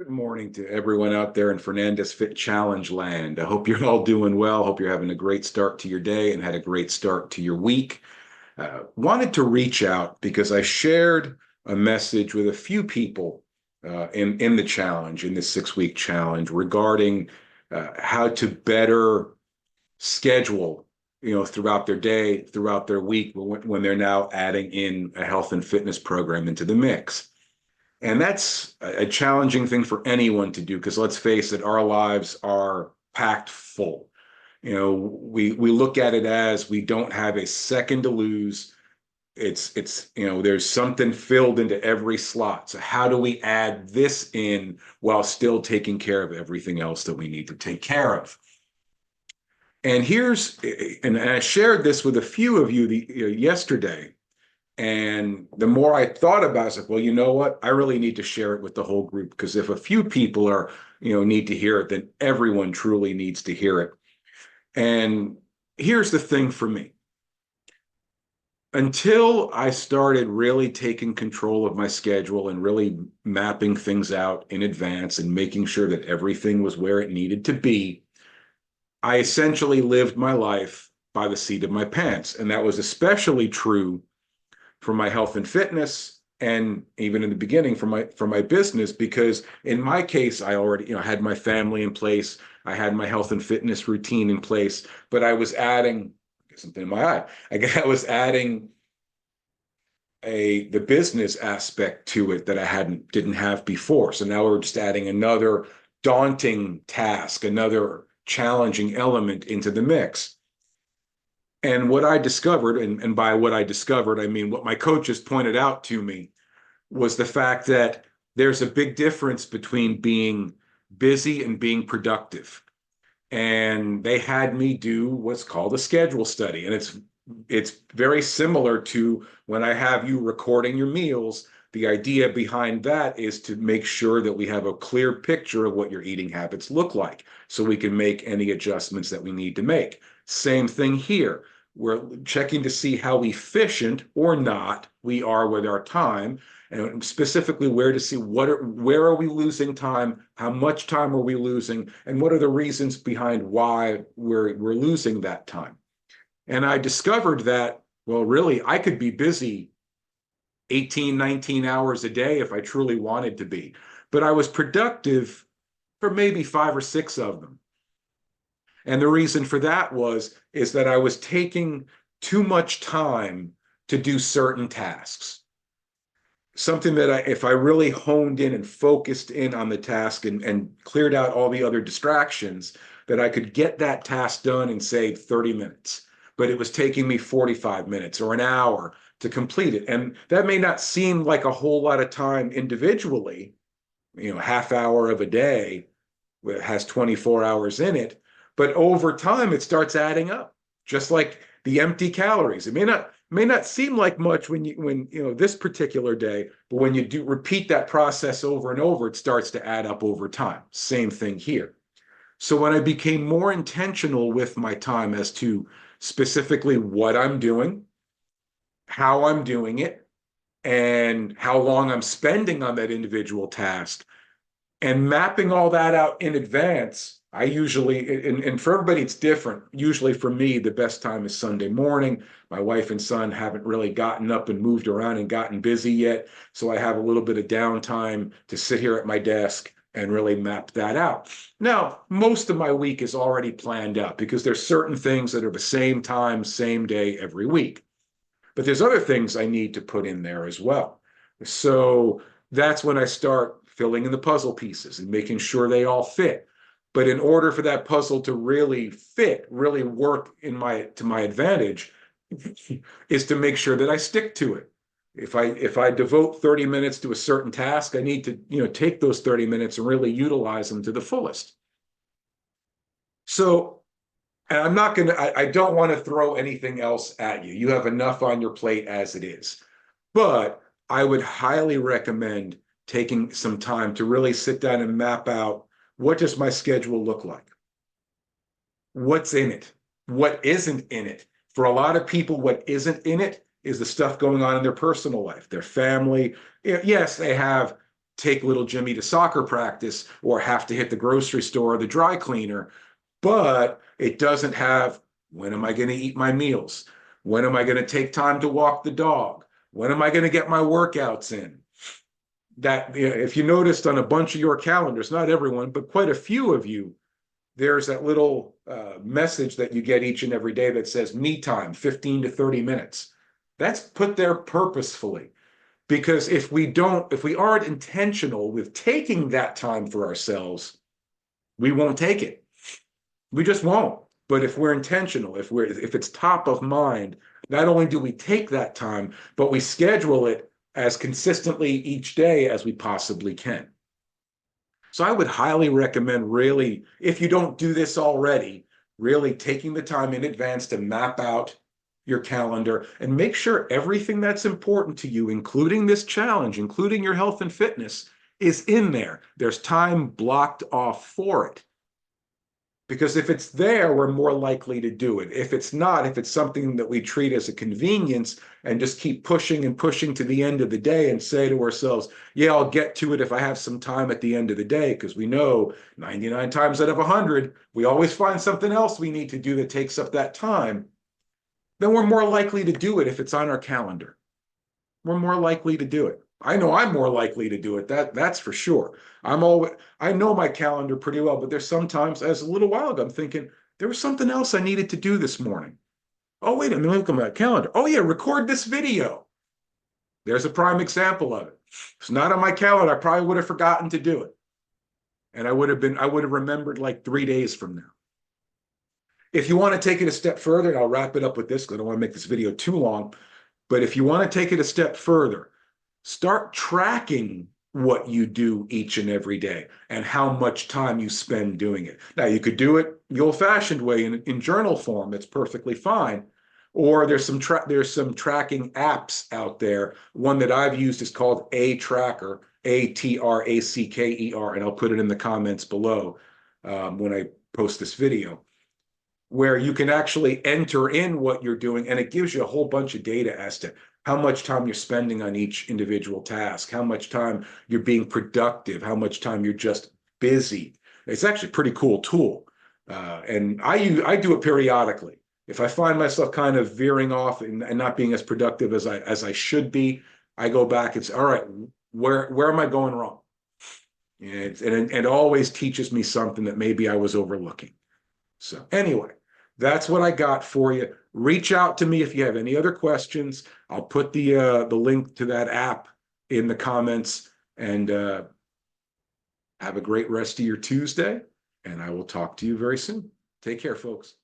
Good morning to everyone out there in Fernandez Fit Challenge land. I hope you're all doing well. Hope you're having a great start to your day and had a great start to your week. Wanted to reach out because I shared a message with a few people in the challenge, in this 6 week challenge, regarding how to better schedule, throughout their day, throughout their week, when they're now adding in a health and fitness program into the mix. And that's a challenging thing for anyone to do because let's face it, our lives are packed full. We look at it as we don't have a second to lose. There's something filled into every slot. So how do we add this in while still taking care of everything else that we need to take care of? And I shared this with a few of you yesterday. And the more I thought about it, I was like, well, you know what? I really need to share it with the whole group because if a few people need to hear it, then everyone truly needs to hear it. And here's the thing for me. Until I started really taking control of my schedule and really mapping things out in advance and making sure that everything was where it needed to be, I essentially lived my life by the seat of my pants. And that was especially true for my health and fitness, and even in the beginning for my business, because in my case, I already had my family in place, I had my health and fitness routine in place, but I was adding something in my eye. I was adding the business aspect to it that I didn't have before. So now we're just adding another daunting task, another challenging element into the mix. And what I discovered, and by what I discovered, I mean what my coaches pointed out to me, was the fact that there's a big difference between being busy and being productive. And they had me do what's called a schedule study. And it's very similar to when I have you recording your meals. The idea behind that is to make sure that we have a clear picture of what your eating habits look like so we can make any adjustments that we need to make. Same thing here. We're checking to see how efficient or not we are with our time, and specifically where to see where are we losing time, how much time are we losing, and what are the reasons behind why we're losing that time. And I discovered that, well, really, I could be busy 18, 19 hours a day if I truly wanted to be, but I was productive for maybe 5 or 6 of them. And the reason for that is that I was taking too much time to do certain tasks. Something that if I really honed in and focused in on the task and cleared out all the other distractions, that I could get that task done in, say, 30 minutes. But it was taking me 45 minutes or an hour to complete it. And that may not seem like a whole lot of time individually, half hour of a day has 24 hours in it. But over time, it starts adding up, just like the empty calories. It may not seem like much when this particular day, but when you do repeat that process over and over, it starts to add up over time. Same thing here. So when I became more intentional with my time as to specifically what I'm doing, how I'm doing it, and how long I'm spending on that individual task, and mapping all that out in advance, I usually, and for everybody, it's different. Usually for me, the best time is Sunday morning. My wife and son haven't really gotten up and moved around and gotten busy yet. So I have a little bit of downtime to sit here at my desk and really map that out. Now, most of my week is already planned out because there's certain things that are the same time, same day every week. But there's other things I need to put in there as well. So that's when I start filling in the puzzle pieces and making sure they all fit. But in order for that puzzle to really fit, really work to my advantage, is to make sure that I stick to it. If I devote 30 minutes to a certain task, I need to take those 30 minutes and really utilize them to the fullest. So, and I don't want to throw anything else at you. You have enough on your plate as it is. But I would highly recommend taking some time to really sit down and map out, what does my schedule look like? What's in it? What isn't in it? For a lot of people, what isn't in it is the stuff going on in their personal life, their family. Yes, they have take little Jimmy to soccer practice or have to hit the grocery store or the dry cleaner, but it doesn't have, when am I going to eat my meals? When am I going to take time to walk the dog? When am I going to get my workouts in? That, if you noticed on a bunch of your calendars, not everyone, but quite a few of you, there's that little message that you get each and every day that says me time, 15 to 30 minutes. That's put there purposefully, because if we aren't intentional with taking that time for ourselves, we won't take it. We just won't. But if we're intentional, if it's top of mind, not only do we take that time, but we schedule it as consistently each day as we possibly can. So I would highly recommend, really, if you don't do this already, really taking the time in advance to map out your calendar and make sure everything that's important to you, including this challenge, including your health and fitness, is in there. There's time blocked off for it. Because if it's there, we're more likely to do it. If it's not, if it's something that we treat as a convenience and just keep pushing and pushing to the end of the day and say to ourselves, yeah, I'll get to it if I have some time at the end of the day, because we know 99 times out of 100, we always find something else we need to do that takes up that time, then we're more likely to do it if it's on our calendar. We're more likely to do it. I know I'm more likely to do it. That's for sure. I know my calendar pretty well, but there's sometimes, as a little while ago, I'm thinking there was something else I needed to do this morning. Oh, wait a minute, look at my calendar. Oh yeah, record this video. There's a prime example of it. It's not on my calendar. I probably would have forgotten to do it. And I would have remembered like 3 days from now. If you want to take it a step further, and I'll wrap it up with this because I don't want to make this video too long, but if you want to take it a step further, start tracking what you do each and every day and how much time you spend doing it. Now, you could do it the old-fashioned way in journal form. That's perfectly fine. Or there's some tracking apps out there. One that I've used is called A-Tracker, A-T-R-A-C-K-E-R, and I'll put it in the comments below when I post this video, where you can actually enter in what you're doing, and it gives you a whole bunch of data as to how much time you're spending on each individual task, how much time you're being productive, how much time you're just busy. It's actually a pretty cool tool. And I do it periodically. If I find myself kind of veering off and not being as productive as I should be, I go back and say, all right, where am I going wrong? And it always teaches me something that maybe I was overlooking. So anyway, that's what I got for you. Reach out to me if you have any other questions. I'll put the link to that app in the comments, and have a great rest of your Tuesday, and I will talk to you very soon. Take care, folks.